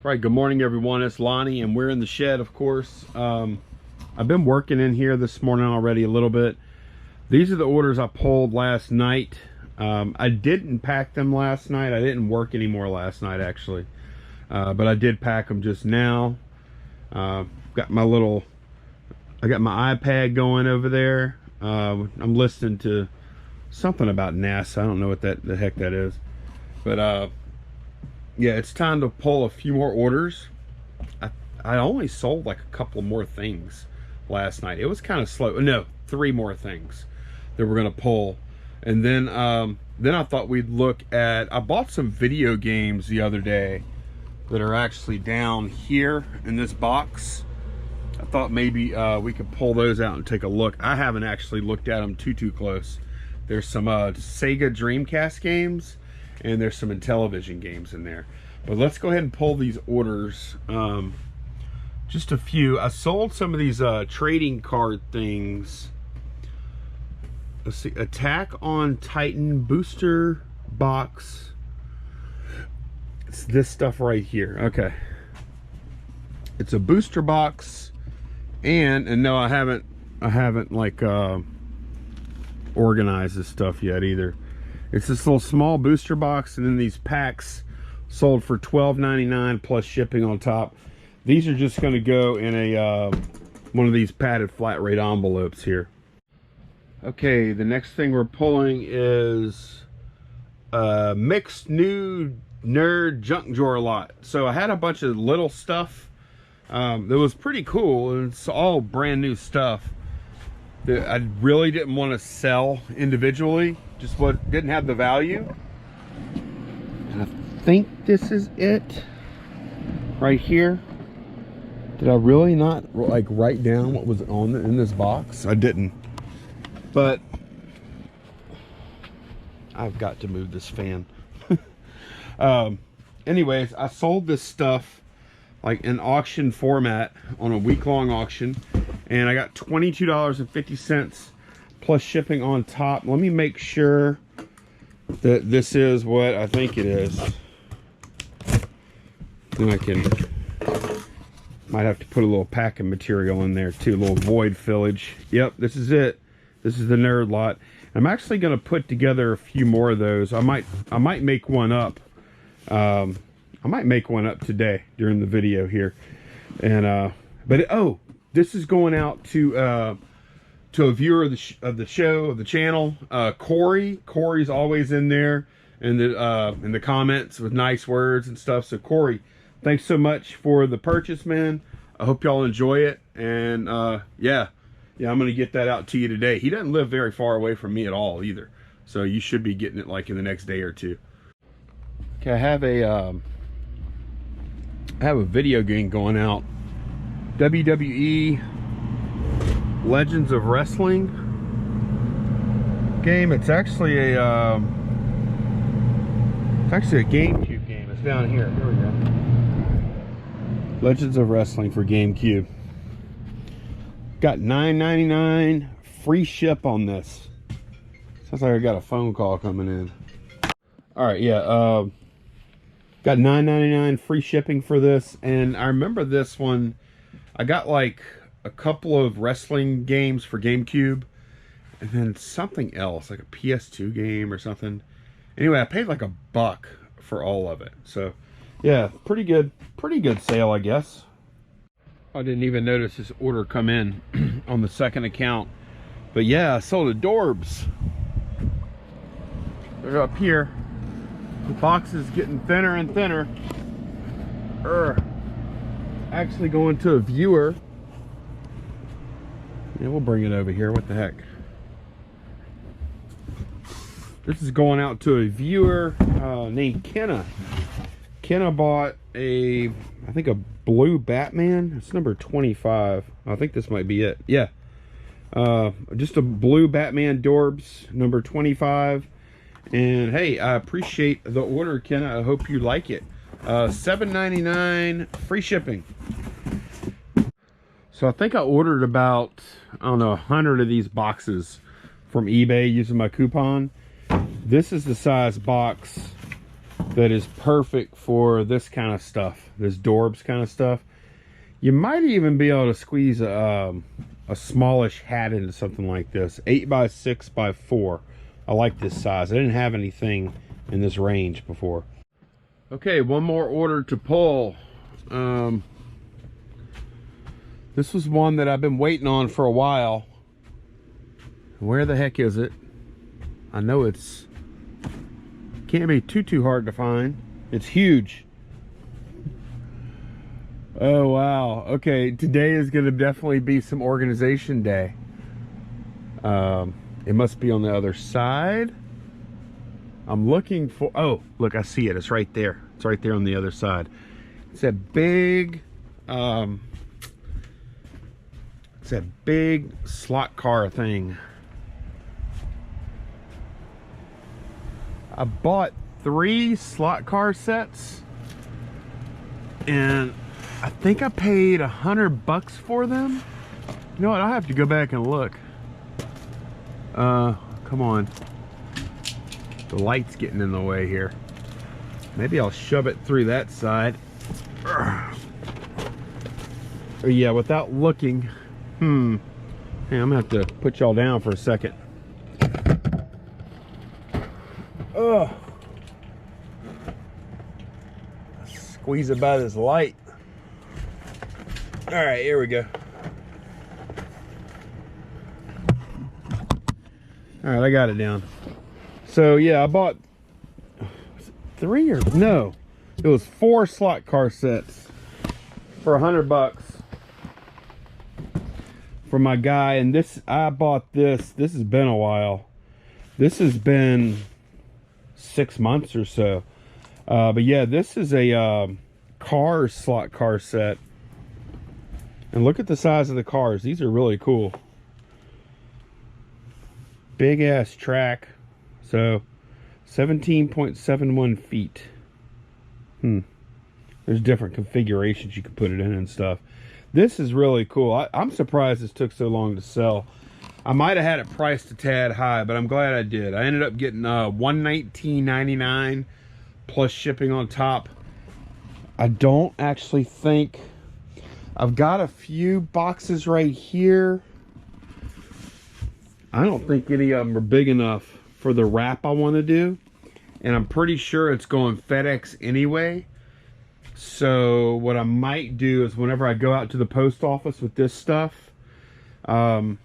Right, good morning everyone, it's Lonnie and we're in the shed, of course. I've been working in here this morning already a little bit. These are the orders I pulled last night. I didn't pack them last night. I didn't work anymore last night actually, but I did pack them just now. I got my iPad going over there. I'm listening to something about NASA. I don't know what the heck that is, but yeah, it's time to pull a few more orders. I only sold like a couple more things last night. It was kind of slow. No, 3 more things that we're gonna pull, and then I thought we'd look at. I bought some video games the other day that are actually down here in this box. I thought maybe we could pull those out and take a look. I haven't actually looked at them too close. There's some Sega Dreamcast games, and there's some Intellivision games in there. But let's go ahead and pull these orders. Just a few. I sold some of these trading card things. Let's see, Attack on Titan booster box. It's this stuff right here. Okay. It's a booster box, and no, I haven't like organized this stuff yet either. It's this little small booster box, and then these packs sold for $12.99 plus shipping on top. These are just going to go in a one of these padded flat rate envelopes here. Okay, the next thing we're pulling is a mixed new nerd junk drawer lot. So I had a bunch of little stuff that was pretty cool. It's all brand new stuff that I really didn't want to sell individually, just what didn't have the value. And I think this is it right here. Did I really not like write down what was in this box? I didn't, but I've got to move this fan. Anyways, I sold this stuff like in auction format on a week-long auction, and I got $22.50 plus shipping on top. Let me make sure that this is what I think it is. Then I might have to put a little packing material in there too, a little void fillage. Yep, this is it. This is the nerd lot. I'm actually going to put together a few more of those. I might make one up. I might make one up today during the video here. And oh, this is going out to a viewer of the channel, Corey. Corey's always in there in the comments with nice words and stuff. So Corey, thanks so much for the purchase, man. I hope y'all enjoy it. And yeah, I'm gonna get that out to you today. He doesn't live very far away from me at all either, so you should be getting it like in the next day or two. Okay, I have a video game going out, WWE Legends of Wrestling game. It's actually a GameCube game. It's down here. Here we go. Legends of Wrestling for GameCube. Got $9.99 free ship on this. Sounds like I got a phone call coming in. All right, yeah. Got $9.99 free shipping for this, and I remember this one. I got like a couple of wrestling games for GameCube, and then something else, like a PS2 game or something. Anyway, I paid like $1 for all of it. So, yeah, pretty good sale, I guess. I didn't even notice this order come in on the second account, but yeah, I sold Adorbs. They're up here. The box is getting thinner and thinner. Actually going to a viewer. Yeah, we'll bring it over here. What the heck? This is going out to a viewer named Kenna. Kenna bought I think a blue Batman. It's number 25. I think this might be it. Yeah. Just a blue Batman Dorbs, number 25. And hey, I appreciate the order, Kenna. I hope you like it. $7.99 free shipping. So I think I ordered about, I don't know, 100 of these boxes from eBay using my coupon. This is the size box that is perfect for this kind of stuff, this Dorbz kind of stuff. You might even be able to squeeze a smallish hat into something like this. 8x6x4. I like this size. I didn't have anything in this range before. Okay, one more order to pull. This was one that I've been waiting on for a while. Where the heck is it? I know it's can't be too hard to find. It's huge. Oh wow. Okay, today is gonna definitely be some organization day. It must be on the other side. I'm looking for, oh look, I see it. It's right there. It's right there on the other side. It's a big it's a big slot car thing. I bought 3 slot car sets and I think I paid $100 for them. You know what? I'll have to go back and look. Come on. The light's getting in the way here. Maybe I'll shove it through that side. Oh, yeah, without looking. Hey, I'm gonna have to put y'all down for a second. Oh, squeeze it by this light. All right, here we go. All right, I got it down. So yeah, I bought 3 or no, it was 4 slot car sets for $100 for my guy. And this, I bought this has been a while. This has been 6 months or so. But yeah, this is a slot car set. And look at the size of the cars. These are really cool. Big ass track. So 17.71 feet. There's different configurations you can put it in and stuff. This is really cool. I'm surprised this took so long to sell. I might have had it priced a tad high, but I'm glad I did. I ended up getting $119.99 plus shipping on top. I don't actually think I've got a few boxes right here. I don't think any of them are big enough for the wrap I want to do. And I'm pretty sure it's going FedEx anyway. So what I might do is whenever I go out to the post office with this stuff, I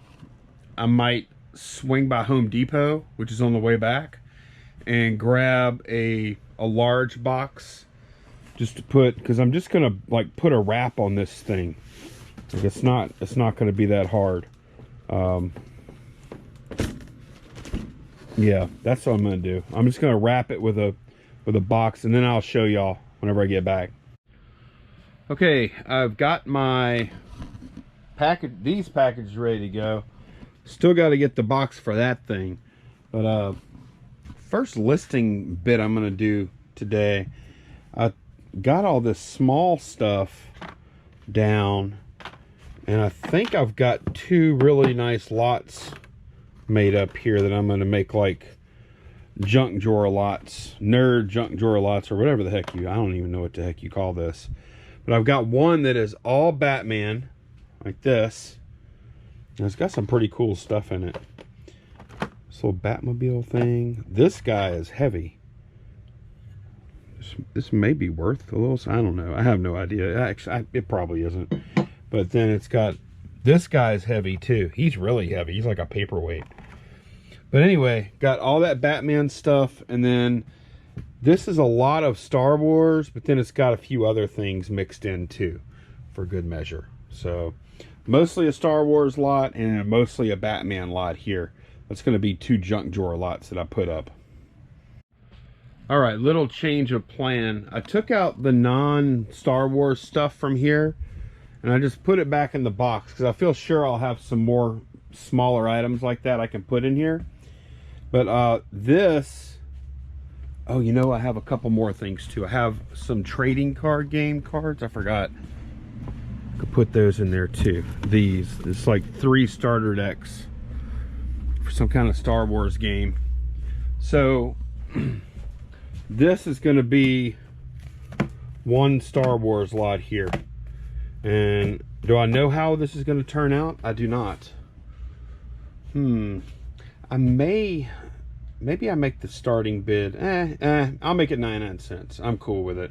might swing by Home Depot, which is on the way back, and grab a large box just to put, because I'm just gonna like put a wrap on this thing. Like it's not gonna be that hard. Yeah, that's what I'm gonna do. I'm just gonna wrap it with a box, and then I'll show y'all whenever I get back. Okay, I've got my these packages ready to go. Still got to get the box for that thing. But first listing bit I'm gonna do today, I got all this small stuff down, and I think I've got 2 really nice lots made up here that I'm gonna make like junk drawer lots, nerd junk drawer lots, or whatever the heck I don't even know what the heck you call this. But I've got one that is all Batman, like this. And it's got some pretty cool stuff in it. This little Batmobile thing. This guy is heavy. This may be worth a little, I don't know. I have no idea. Actually, it probably isn't. But then it's got, this guy's heavy too. He's really heavy. He's like a paperweight. But anyway, got all that Batman stuff, and then this is a lot of Star Wars, but then it's got a few other things mixed in too, for good measure. So mostly a Star Wars lot and mostly a Batman lot here. That's going to be 2 junk drawer lots that I put up. All right, little change of plan. I took out the non-Star Wars stuff from here, and I just put it back in the box because I feel sure I'll have some more smaller items like that I can put in here. But this, oh, you know, I have a couple more things too. I have some trading card game cards. I forgot. I could put those in there too. These, it's like 3 starter decks for some kind of Star Wars game. So this is going to be one Star Wars lot here. And do I know how this is going to turn out? I do not. I maybe I make the starting bid. I'll make it 99 cents. I'm cool with it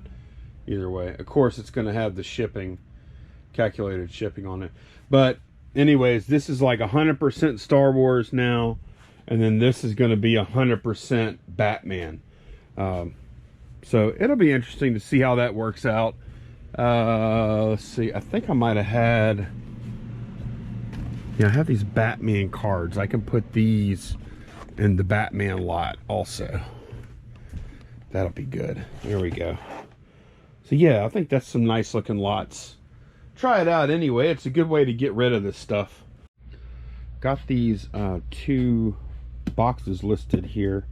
either way. Of course, it's going to have the shipping, calculated shipping on it. But anyways, this is like 100% Star Wars now. And then this is going to be 100% Batman. So it'll be interesting to see how that works out. Let's see. I think I might have had... Yeah, I have these Batman cards. I can put these in the Batman lot also. That'll be good. There we go. So yeah, I think that's some nice looking lots. Try it out anyway. It's a good way to get rid of this stuff. Got these two boxes listed here.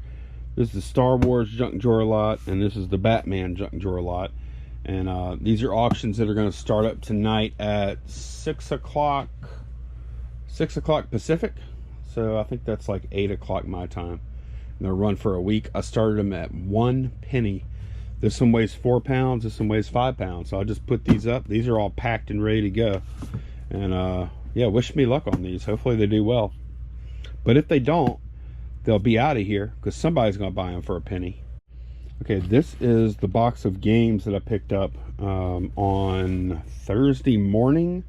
This is the Star Wars junk drawer lot, and this is the Batman junk drawer lot. And these are auctions that are going to start up tonight at 6 o'clock Pacific. So I think that's like 8 o'clock my time. And they'll run for a week. I started them at 1 penny. This one weighs 4 pounds. This one weighs 5 pounds. So I'll just put these up. These are all packed and ready to go. And yeah, wish me luck on these. Hopefully they do well. But if they don't, they'll be out of here because somebody's going to buy them for a penny. Okay, this is the box of games that I picked up on Thursday morning.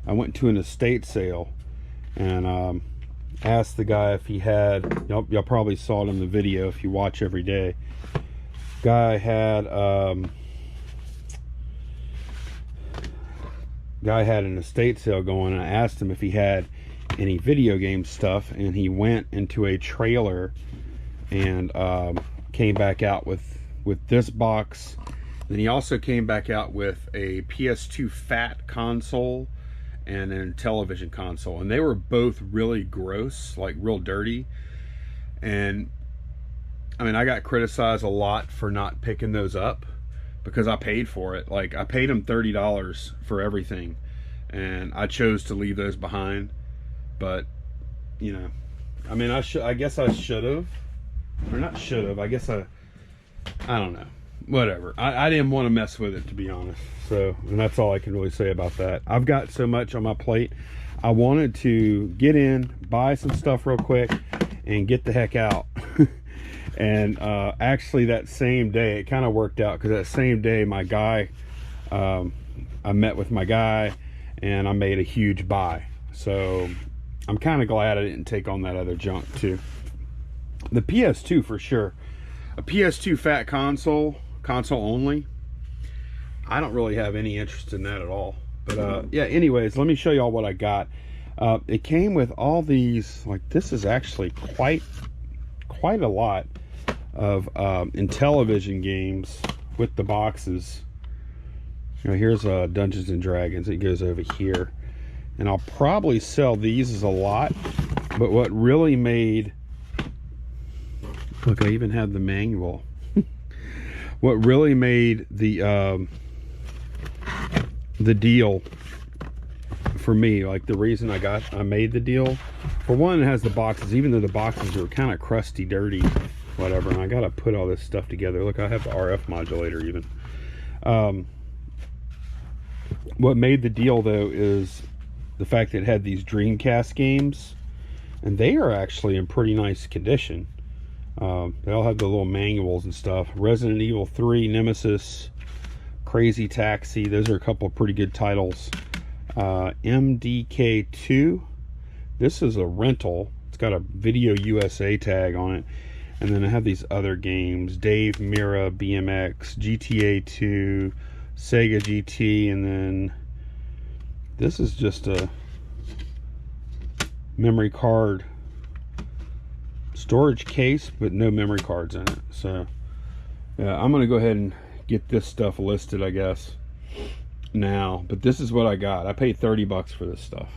I went to an estate sale and asked the guy if he had, y'all probably saw it in the video if you watch every day. Guy had an estate sale going, and I asked him if he had any video game stuff, and he went into a trailer and came back out with this box. Then he also came back out with a PS2 fat console and a television console, and they were both really gross, like real dirty. And I mean, I got criticized a lot for not picking those up because I paid for it. Like, I paid him $30 for everything, and I chose to leave those behind. But you know, I mean, I guess I should have, or not should have. I guess I don't know. Whatever. I didn't want to mess with it, to be honest. So, and that's all I can really say about that. I've got so much on my plate. I wanted to get in, buy some stuff real quick, and get the heck out. And actually that same day, it kind of worked out, because that same day my guy, I met with my guy and I made a huge buy. So I'm kind of glad I didn't take on that other junk too. The PS2 for sure. A PS2 fat console only. I don't really have any interest in that at all. But yeah, anyways, let me show y'all what I got. It came with all these, like, this is actually quite a lot of Intellivision games with the boxes. You know, here's Dungeons and Dragons. It goes over here, and I'll probably sell these as a lot. But what really made, look, I even have the manual. What really made the deal for me, like the reason I made the deal, for one, it has the boxes, even though the boxes are kind of crusty, dirty, whatever, and I gotta put all this stuff together. Look, I have the RF modulator even. What made the deal though is the fact that it had these Dreamcast games, and they are actually in pretty nice condition. They all have the little manuals and stuff. Resident Evil 3, Nemesis, Crazy Taxi, those are a couple of pretty good titles. MDK2, this is a rental. It's got a Video USA tag on it. And then I have these other games: Dave Mirra, BMX, GTA 2, Sega GT, and then this is just a memory card storage case, but no memory cards in it. So yeah, I'm gonna go ahead and get this stuff listed, I guess, now. But this is what I got. I paid 30 bucks for this stuff.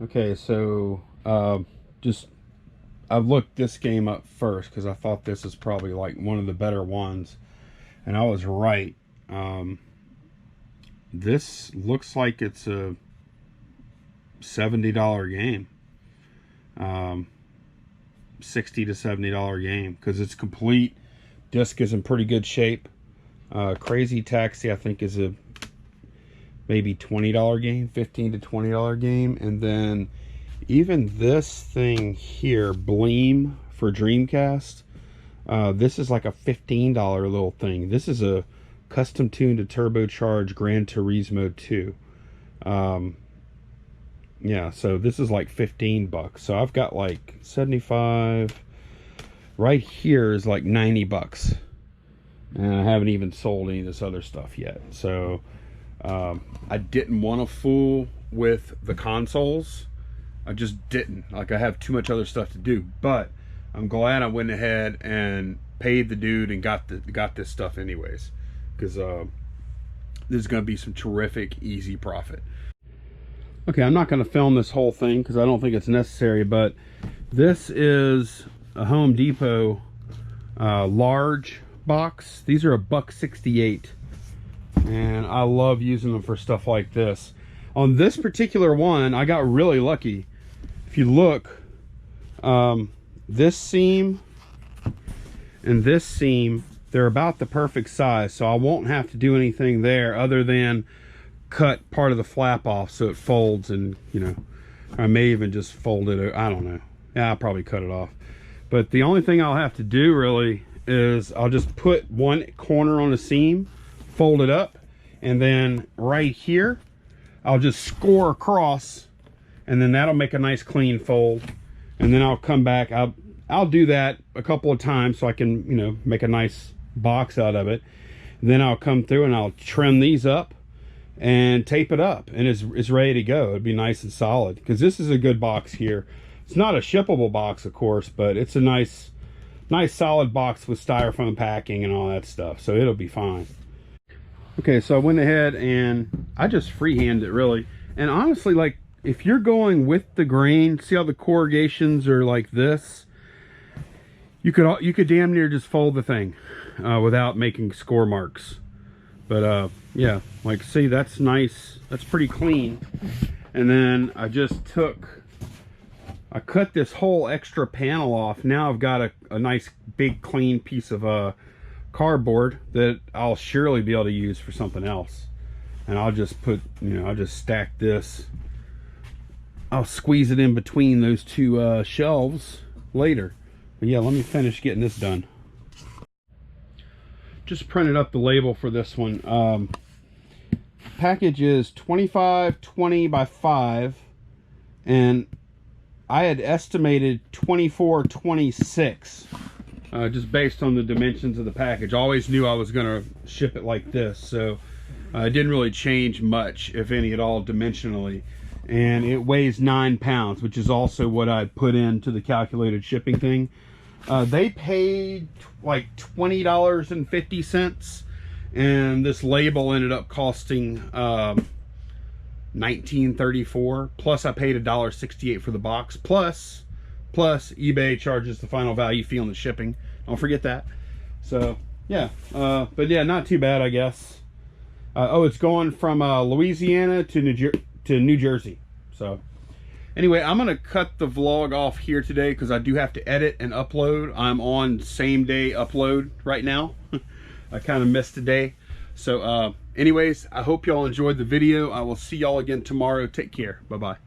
Okay, so I've looked this game up first because I thought this is probably like one of the better ones, and I was right. This looks like it's a $70 game, $60 to $70 game, because it's complete Disc is in pretty good shape. Crazy Taxi, I think, is a maybe $20 game, $15 to $20 game. And then even this thing here, Bleem for Dreamcast, this is like a $15 little thing. This is a custom tuned to turbocharged Gran Turismo 2. Yeah, so this is like 15 bucks. So I've got like 75. Right here is like 90 bucks. And I haven't even sold any of this other stuff yet. So I didn't want to fool with the consoles. I just didn't. Like, I have too much other stuff to do. But I'm glad I went ahead and paid the dude and got this stuff anyways. Because there's going to be some terrific, easy profit. Okay, I'm not going to film this whole thing because I don't think it's necessary. But this is a Home Depot large box. These are $1.68. And I love using them for stuff like this. On this particular one, I got really lucky. If you look, this seam and this seam, they're about the perfect size, so I won't have to do anything there other than cut part of the flap off so it folds. And, you know, I may even just fold it. I don't know. Yeah, I'll probably cut it off. But the only thing I'll have to do really is I'll just put one corner on a seam, fold it up, and then right here I'll just score across, and then that'll make a nice clean fold. And then I'll come back. I'll do that a couple of times so I can, you know, make a nice box out of it. And then I'll come through and I'll trim these up and tape it up, and it's ready to go. It'd be nice and solid because this is a good box here. It's not a shippable box, of course, but it's a nice solid box with styrofoam packing and all that stuff, so it'll be fine. Okay, so I went ahead and I just freehand it really. And honestly, like, if you're going with the grain, see how the corrugations are like this? You could damn near just fold the thing without making score marks. But yeah, like, see, that's nice. That's pretty clean. And then I cut this whole extra panel off. Now I've got a nice big clean piece of cardboard that I'll surely be able to use for something else. And I'll just put, you know, I'll just stack this. I'll squeeze it in between those two shelves later. But yeah, let me finish getting this done. Just printed up the label for this one. Package is 2520 by 5, and I had estimated 2426, just based on the dimensions of the package. I always knew I was going to ship it like this, so it didn't really change much, if any at all, dimensionally. And it weighs 9 pounds, which is also what I put into the calculated shipping thing. They paid like $20.50, and this label ended up costing $19.34. Plus I paid $1.68 for the box, plus eBay charges the final value fee on the shipping. Don't forget that. So yeah, but yeah, not too bad, I guess. Oh, it's going from Louisiana to New Jersey. So anyway, I'm gonna cut the vlog off here today because I do have to edit and upload. I'm on same day upload right now. I kind of missed a day. So anyways, I hope y'all enjoyed the video. I will see y'all again tomorrow. Take care. Bye-bye.